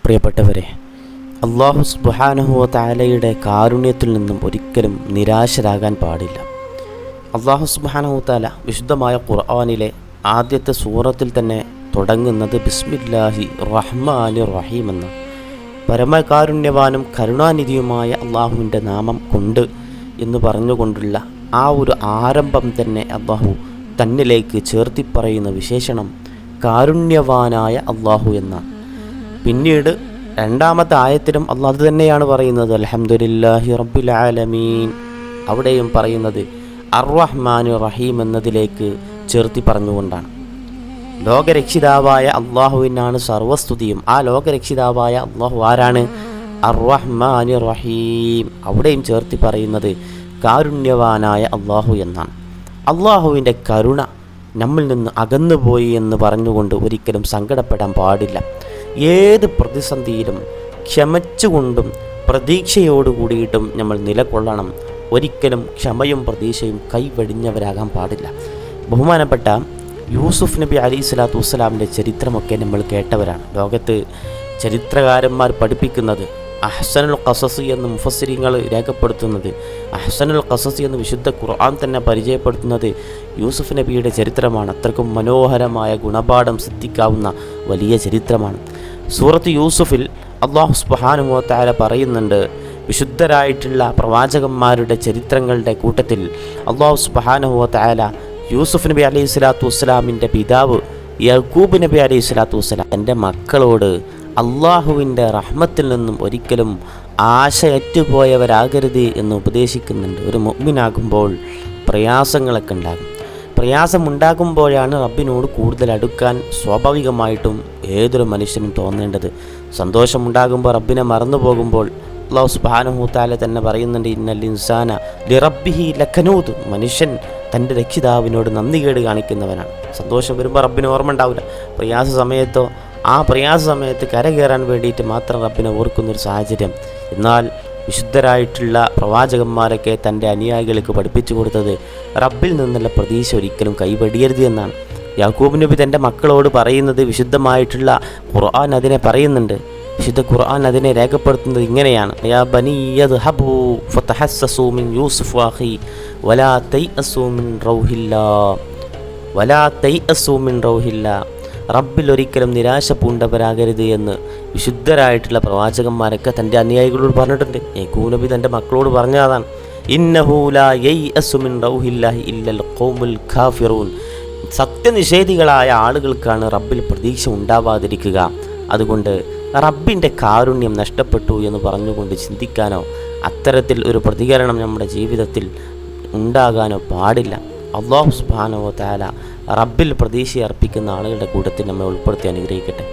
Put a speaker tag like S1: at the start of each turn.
S1: പ്രിയപ്പെട്ടവരെ, അല്ലാഹു സുബ്ഹാനഹു വ തആലയുടെ കാരുണ്യത്തിൽ നിന്നും ഒരിക്കലും നിരാശരാകാൻ പാടില്ല. അല്ലാഹു സുബ്ഹാനഹു വ തആല വിശുദ്ധമായ ഖുർആനിലെ ആദ്യത്തെ സൂറത്തിൽ തന്നെ തുടങ്ങുന്നത് ബിസ്മില്ലാഹി റഹ്മാനിർ റഹീം എന്ന പരമകാരുണ്യവാനും കരുണാനിധിയുമായ അള്ളാഹുവിൻ്റെ നാമം കൊണ്ട് എന്ന് പറഞ്ഞുകൊണ്ടുള്ള ആ ഒരു ആരംഭം തന്നെ അള്ളാഹു തന്നിലേക്ക് ചേർത്തി പറയുന്ന വിശേഷണം കാരുണ്യവാനായ അള്ളാഹു എന്നാണ്. പിന്നീട് രണ്ടാമത്തെ ആയത്തിലും അള്ളാഹു അത് തന്നെയാണ് പറയുന്നത്, അൽഹംദുലില്ലാഹി റബ്ബിൽ ആലമീൻ. അവിടെയും പറയുന്നത് അർ-റഹ്മാനിർ റഹീം എന്നതിലേക്ക് ചേർത്തി പറഞ്ഞുകൊണ്ടാണ്. ലോകരക്ഷിതാവായ അള്ളാഹുവിനാണ് സർവസ്തുതിയും. ആ ലോകരക്ഷിതാവായ അള്ളാഹു ആരാണ്? അർ-റഹ്മാനിർ റഹീം. അവിടെയും ചേർത്തി പറയുന്നത് കാരുണ്യവാനായ അള്ളാഹു എന്നാണ്. അള്ളാഹുവിൻ്റെ കരുണ നമ്മിൽ നിന്ന് അകന്നുപോയി എന്ന് പറഞ്ഞുകൊണ്ട് ഒരിക്കലും സങ്കടപ്പെടാൻ പാടില്ല. ഏത് പ്രതിസന്ധിയിലും ക്ഷമിച്ചുകൊണ്ടും പ്രതീക്ഷയോടുകൂടിയിട്ടും നമ്മൾ നിലകൊള്ളണം. ഒരിക്കലും ക്ഷമയും പ്രതീക്ഷയും കൈവെടിഞ്ഞവരാകാൻ പാടില്ല. ബഹുമാനപ്പെട്ട യൂസുഫ് നബി അലൈഹിസ്സലാത്തു വസ്സലാമിൻ്റെ ചരിത്രമൊക്കെ നമ്മൾ കേട്ടവരാണ്. ലോകത്ത് ചരിത്രകാരന്മാർ പഠിപ്പിക്കുന്നത് അഹ്സനുൽ ഖസസ് എന്ന് മുഫസ്സിരീങ്ങൾ രേഖപ്പെടുത്തുന്നത്, അഹ്സനുൽ ഖസസ് എന്ന് വിശുദ്ധ ഖുർആൻ തന്നെ പരിചയപ്പെടുത്തുന്നത് യൂസുഫ് നബിയുടെ ചരിത്രമാണ്. അത്രക്കും മനോഹരമായ ഗുണപാഠം സിദ്ധിക്കാവുന്ന വലിയ ചരിത്രമാണ്. സൂറത്ത് യൂസുഫിൽ അല്ലാഹു സുബ്ഹാനഹു വ തആല പറയുന്നുണ്ട്, വിശുദ്ധരായിട്ടുള്ള പ്രവാചകന്മാരുടെ ചരിത്രങ്ങളുടെ കൂട്ടത്തിൽ അല്ലാഹു സുബ്ഹാനഹു വ തആല യൂസുഫ് നബി അലൈഹിസ്സലാത്തു വസ്സലാമിൻ്റെ പിതാവ് യഅ്കൂബ് നബി അലൈഹിസ്സലാത്തു വസ്സലാം എൻ്റെ മക്കളോട് അള്ളാഹുവിൻ്റെ റഹ്മത്തിൽ നിന്നും ഒരിക്കലും ആശയറ്റുപോയവരാകരുത് എന്ന് ഉപദേശിക്കുന്നുണ്ട്. ഒരു മുഅ്മിനാകുമ്പോൾ പ്രയാസങ്ങളൊക്കെ ഉണ്ടാകും. പ്രയാസമുണ്ടാകുമ്പോഴാണ് റബ്ബിനോട് കൂടുതൽ അടുക്കാൻ സ്വാഭാവികമായിട്ടും ഏതൊരു മനുഷ്യനും തോന്നേണ്ടത്. സന്തോഷമുണ്ടാകുമ്പോൾ റബ്ബിനെ മറന്നു പോകുമ്പോൾ അല്ലാഹു സുബ്ഹാനഹു വ തആല തന്നെ പറയുന്നുണ്ട്, ഇന്നൽ ഇൻസാന ലിറബ്ബിഹി ലകനൂദ്. മനുഷ്യൻ തൻ്റെ രക്ഷിതാവിനോട് നന്ദികേട് കാണിക്കുന്നവനാണ്. സന്തോഷം വരുമ്പോൾ റബ്ബിന് ഓർമ്മ ഉണ്ടാവില്ല. പ്രയാസ സമയത്ത് കരകയറാൻ വേണ്ടിയിട്ട് മാത്രം റബ്ബിനെ ഓർക്കുന്നൊരു സാഹചര്യം. എന്നാൽ വിശുദ്ധരായിട്ടുള്ള പ്രവാചകന്മാരൊക്കെ തൻ്റെ അനുയായികൾക്ക് പഠിപ്പിച്ചു കൊടുത്തത് റബ്ബിൽ നിന്നുള്ള പ്രതീക്ഷ ഒരിക്കലും കൈവെടിയരുത് എന്നാണ്. യാക്കൂബ് നബി തൻ്റെ മക്കളോട് പറയുന്നത് വിശുദ്ധമായിട്ടുള്ള ഖുർആൻ അതിനെ പറയുന്നുണ്ട്. വിശുദ്ധ ഖുർആൻ അതിനെ രേഖപ്പെടുത്തുന്നത് ഇങ്ങനെയാണ്, യാ ബനി യദ്ഹബൂ ഫതഹസ്സസൂ മിൻ യൂസുഫ് വഅഖീ വലാ തൈഅസൂ മിൻ റൗഹില്ലാ. റബ്ബിൽ ഒരിക്കലും നിരാശ പൂണ്ടവരാകരുത് എന്ന് വിശുദ്ധരായിട്ടുള്ള പ്രവാചകന്മാരൊക്കെ തൻ്റെ അനുയായികളോട് പറഞ്ഞിട്ടുണ്ട്. യാക്കൂബ് നബി തൻ്റെ മക്കളോട് പറഞ്ഞതാണ്, ഇന്നഹു ലാ യൈഅസു മിൻ റൗഹില്ലാഹി ഇല്ലൽ ഖൗമുൽ കാഫിറൂൻ. സത്യനിഷേധികളായ ആളുകൾക്കാണ് റബ്ബിൽ പ്രതീക്ഷ ഉണ്ടാവാതിരിക്കുക. അതുകൊണ്ട് റബ്ബിൻ്റെ കാരുണ്യം നഷ്ടപ്പെട്ടു എന്ന് പറഞ്ഞുകൊണ്ട് ചിന്തിക്കാനോ അത്തരത്തിൽ ഒരു പ്രതികരണം നമ്മുടെ ജീവിതത്തിൽ ഉണ്ടാകാനോ പാടില്ല. അല്ലാഹു സുബ്ഹാനഹു വ തആല റബ്ബിൽ പ്രതീക്ഷ അർപ്പിക്കുന്ന ആളുകളുടെ കൂട്ടത്തിൽ നമ്മെ ഉൾപ്പെടുത്തി അനുഗ്രഹിക്കട്ടെ.